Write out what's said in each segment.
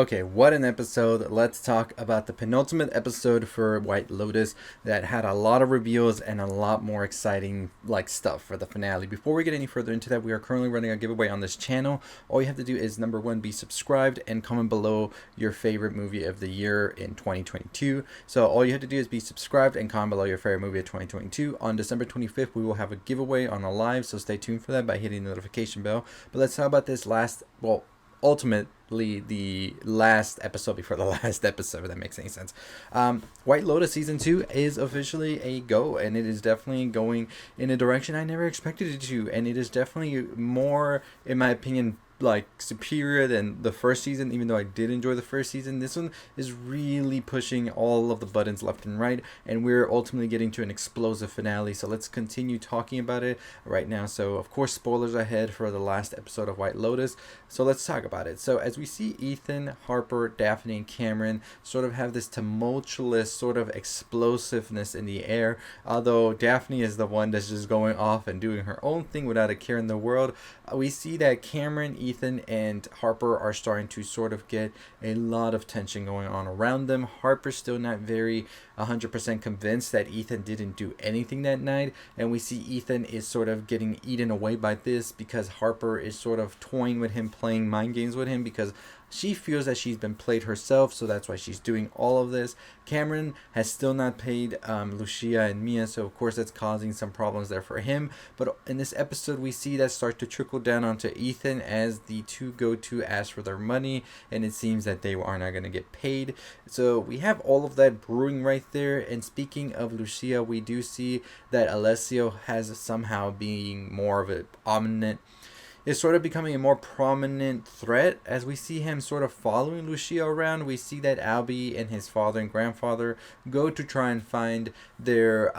Okay, what an episode. Let's talk about the penultimate episode for White Lotus that had a lot of reveals and a lot more exciting stuff for the finale. Before we get any further into that, we are currently running a giveaway on this channel. All you have to do is number one, be subscribed and comment below your favorite movie of the year in 2022. So all you have to do is be subscribed and comment below your favorite movie of 2022. On December 25th, we will have a giveaway on a live, so stay tuned for that by hitting the notification bell. But let's talk about this ultimately the last episode before the last episode, if that makes any sense. White Lotus season 2 is officially a go, and it is definitely going in a direction I never expected it to, and it is definitely more, in my opinion, superior than the first season. Even though I did enjoy the first season, this one is really pushing all of the buttons left and right, and we're ultimately getting to an explosive finale. So let's continue talking about it right now. So of course, spoilers ahead for the last episode of White Lotus, so let's talk about it. So as we see Ethan, Harper, Daphne, and Cameron sort of have this tumultuous sort of explosiveness in the air, although Daphne is the one that's just going off and doing her own thing without a care in the world, we see that Cameron, Ethan, and Harper are starting to sort of get a lot of tension going on around them. Harper's still not very 100% convinced that Ethan didn't do anything that night, and we see Ethan is sort of getting eaten away by this because Harper is sort of toying with him, playing mind games with him, because she feels that she's been played herself, so that's why she's doing all of this. Cameron has still not paid Lucia and Mia, so of course that's causing some problems there for him. But in this episode, we see that start to trickle down onto Ethan as the two go to ask for their money, and it seems that they are not going to get paid. So we have all of that brewing right there. And speaking of Lucia, we do see that Alessio has somehow being more of an ominous, is sort of becoming a more prominent threat as we see him sort of following Lucia around. We see that Albie and his father and grandfather go to try and find their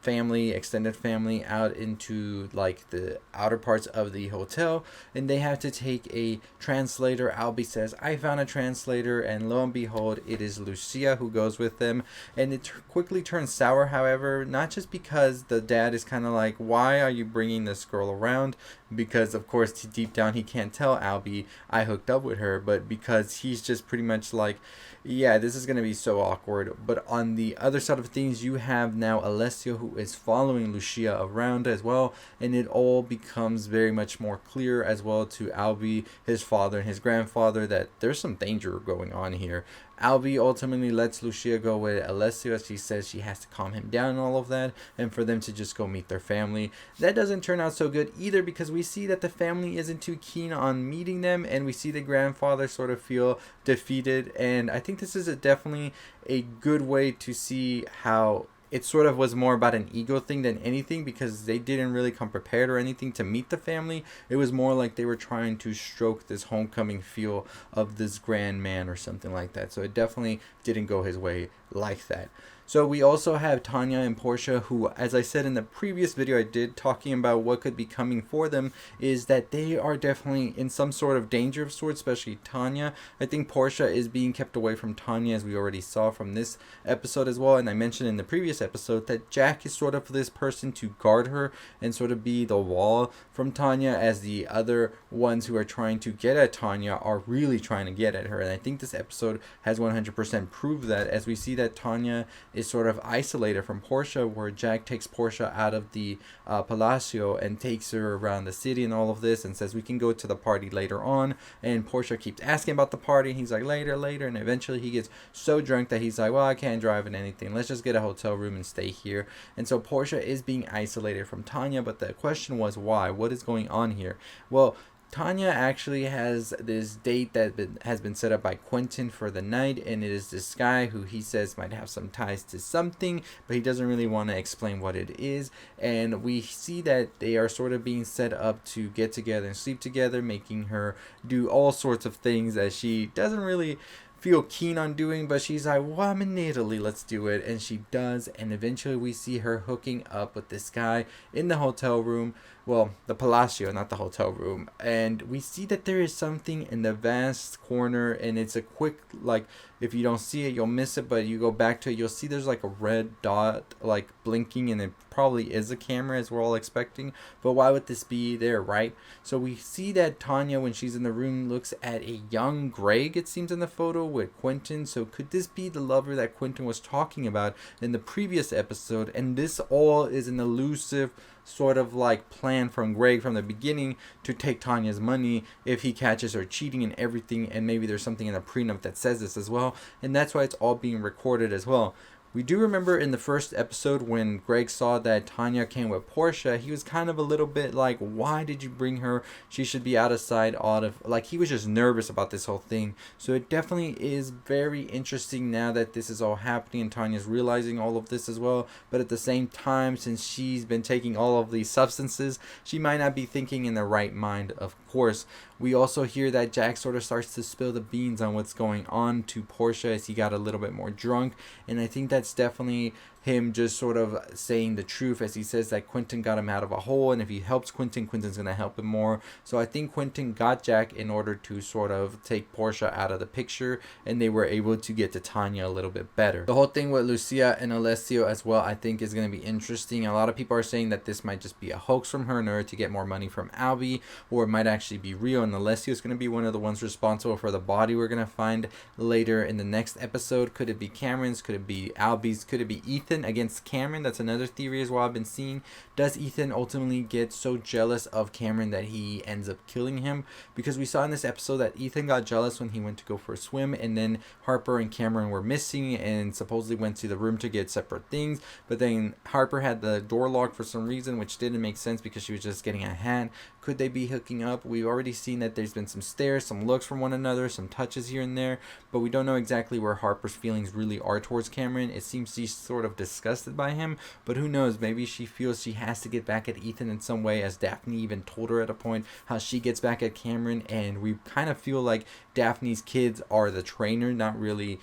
family, extended family, out into the outer parts of the hotel, and they have to take a translator. Albie says, "I found a translator," and lo and behold, it is Lucia who goes with them, and it quickly turns sour, however, not just because the dad is kind of like, "Why are you bringing this girl around?" Because of course deep down he can't tell Albie I hooked up with her, but because he's just pretty much like, yeah, this is going to be so awkward. But on the other side of things, you have now Alessio, who is following Lucia around as well, and it all becomes very much more clear as well to Albie, his father, and his grandfather that there's some danger going on here. Albie ultimately lets Lucia go with Alessio, as she says she has to calm him down and all of that, and for them to just go meet their family. That doesn't turn out so good either, because we see that the family isn't too keen on meeting them, and we see the grandfather sort of feel defeated. And I think this is definitely a good way to see how it sort of was more about an ego thing than anything, because they didn't really come prepared or anything to meet the family. It was more like they were trying to stroke this homecoming feel of this grand man or something like that. So it definitely didn't go his way like that. So we also have Tanya and Portia, who, as I said in the previous video I did talking about what could be coming for them, is that they are definitely in some sort of danger of sorts, especially Tanya. I think Portia is being kept away from Tanya, as we already saw from this episode as well. And I mentioned in the previous episode that Jack is sort of this person to guard her and sort of be the wall from Tanya, as the other ones who are trying to get at Tanya are really trying to get at her. And I think this episode has 100% proved that, as we see that Tanya is sort of isolated from Portia, where Jack takes Portia out of the Palacio and takes her around the city and all of this, and says we can go to the party later on. And Portia keeps asking about the party, and he's like, later, and eventually he gets so drunk that he's like, well, I can't drive in anything, let's just get a hotel room and stay here. And so Portia is being isolated from Tanya, but the question was why? What is going on here? Well, Tanya actually has this date that has been set up by Quentin for the night, and it is this guy who he says might have some ties to something, but he doesn't really want to explain what it is. And we see that they are sort of being set up to get together and sleep together, making her do all sorts of things that she doesn't really feel keen on doing, but she's like, well, I'm in Italy, let's do it. And she does, and eventually we see her hooking up with this guy in the hotel room, well, the Palacio, not the hotel room. And we see that there is something in the vast corner, and it's a quick, like, if you don't see it, you'll miss it, but you go back to it, you'll see there's like a red dot, like, blinking, and it probably is a camera, as we're all expecting. But why would this be there, right? So we see that Tanya, when she's in the room, looks at a young Greg, it seems, in the photo with Quentin. So could this be the lover that Quentin was talking about in the previous episode? And this all is an elusive sort of like plan from Greg from the beginning to take Tanya's money if he catches her cheating and everything. And maybe there's something in the prenup that says this as well, and that's why it's all being recorded as well. We do remember in the first episode when Greg saw that Tanya came with Portia, he was kind of a little bit like, why did you bring her? She should be out of sight, out of, like, he was just nervous about this whole thing. So it definitely is very interesting now that this is all happening and Tanya's realizing all of this as well. But at the same time, since she's been taking all of these substances, she might not be thinking in the right mind, of course. We also hear that Jack sort of starts to spill the beans on what's going on to Portia as he got a little bit more drunk. And I think that's definitely him just sort of saying the truth, as he says that Quentin got him out of a hole, and if he helps Quentin, Quentin's going to help him more. So I think Quentin got Jack in order to sort of take Portia out of the picture, and they were able to get to Tanya a little bit better. The whole thing with Lucia and Alessio as well, I think, is going to be interesting. A lot of people are saying that this might just be a hoax from her in order to get more money from Albie, or it might actually be real, and Alessio is going to be one of the ones responsible for the body we're going to find later in the next episode. Could it be Cameron's? Could it be Albie's? Could it be Ethan against Cameron? That's another theory as well I've been seeing. Does Ethan ultimately get so jealous of Cameron that he ends up killing him? Because we saw in this episode that Ethan got jealous when he went to go for a swim, and then Harper and Cameron were missing and supposedly went to the room to get separate things, but then Harper had the door locked for some reason, which didn't make sense because she was just getting a hat. Could they be hooking up? We've already seen that there's been some stares, some looks from one another, some touches here and there, but we don't know exactly where Harper's feelings really are towards Cameron. It seems she's sort of disgusted by him, but who knows, maybe she feels she has to get back at Ethan in some way, as Daphne even told her at a point how she gets back at Cameron. And we kind of feel like Daphne's kids are the trainer, not really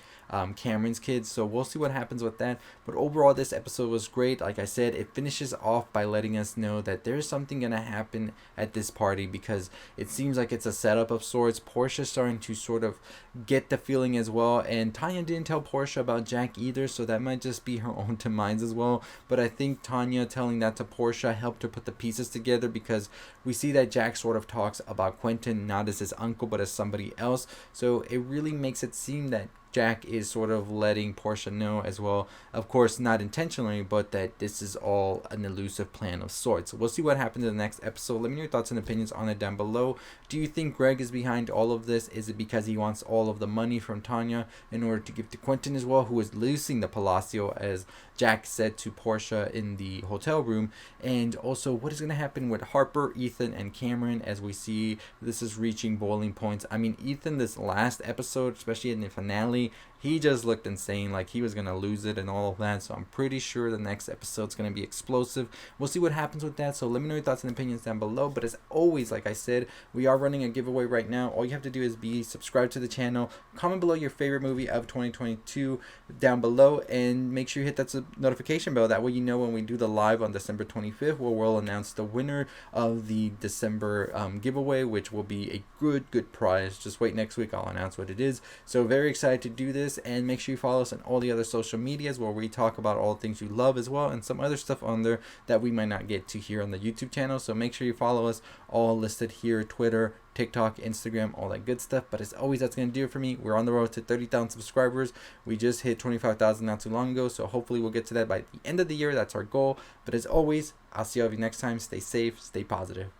Cameron's kids. So we'll see what happens with that. But overall, this episode was great. Like I said, it finishes off by letting us know that there's something gonna happen at this party, because it seems like it's a setup of sorts. Portia's starting to sort of get the feeling as well, and Tanya didn't tell Portia about Jack either, so that might just be her own demise as well. But I think Tanya telling that to Portia helped her put the pieces together, because we see that Jack sort of talks about Quentin not as his uncle but as somebody else. So it really makes it seem that Jack is sort of letting Portia know as well, of course not intentionally, but that this is all an elusive plan of sorts. We'll see what happens in the next episode. Let me know your thoughts and opinions on it down below. Do you think Greg is behind all of this? Is it because he wants all of the money from Tanya in order to give to Quentin as well, who is losing the Palacio, as Jack said to Portia in the hotel room? And also, what is going to happen with Harper, Ethan, and Cameron, as we see this is reaching boiling points? I mean, Ethan, this last episode, especially in the finale, he just looked insane, like he was going to lose it and all of that. So I'm pretty sure the next episode's going to be explosive. We'll see what happens with that. So let me know your thoughts and opinions down below. But as always, like I said, we are running a giveaway right now. All you have to do is be subscribed to the channel, comment below your favorite movie of 2022 down below, and make sure you hit that notification bell. That way you know when we do the live on December 25th, where we'll announce the winner of the December giveaway, which will be a good prize. Just wait, next week I'll announce what it is. So very excited to do this, and make sure you follow us on all the other social medias, where we talk about all the things you love as well, and some other stuff on there that we might not get to here on the YouTube channel. So make sure you follow us, all listed here: Twitter, TikTok, Instagram, all that good stuff. But as always, that's going to do it for me. We're on the road to 30,000 subscribers. We just hit 25,000 not too long ago, so hopefully we'll get to that by the end of the year. That's our goal. But as always, I'll see all of you next time. Stay safe, stay positive.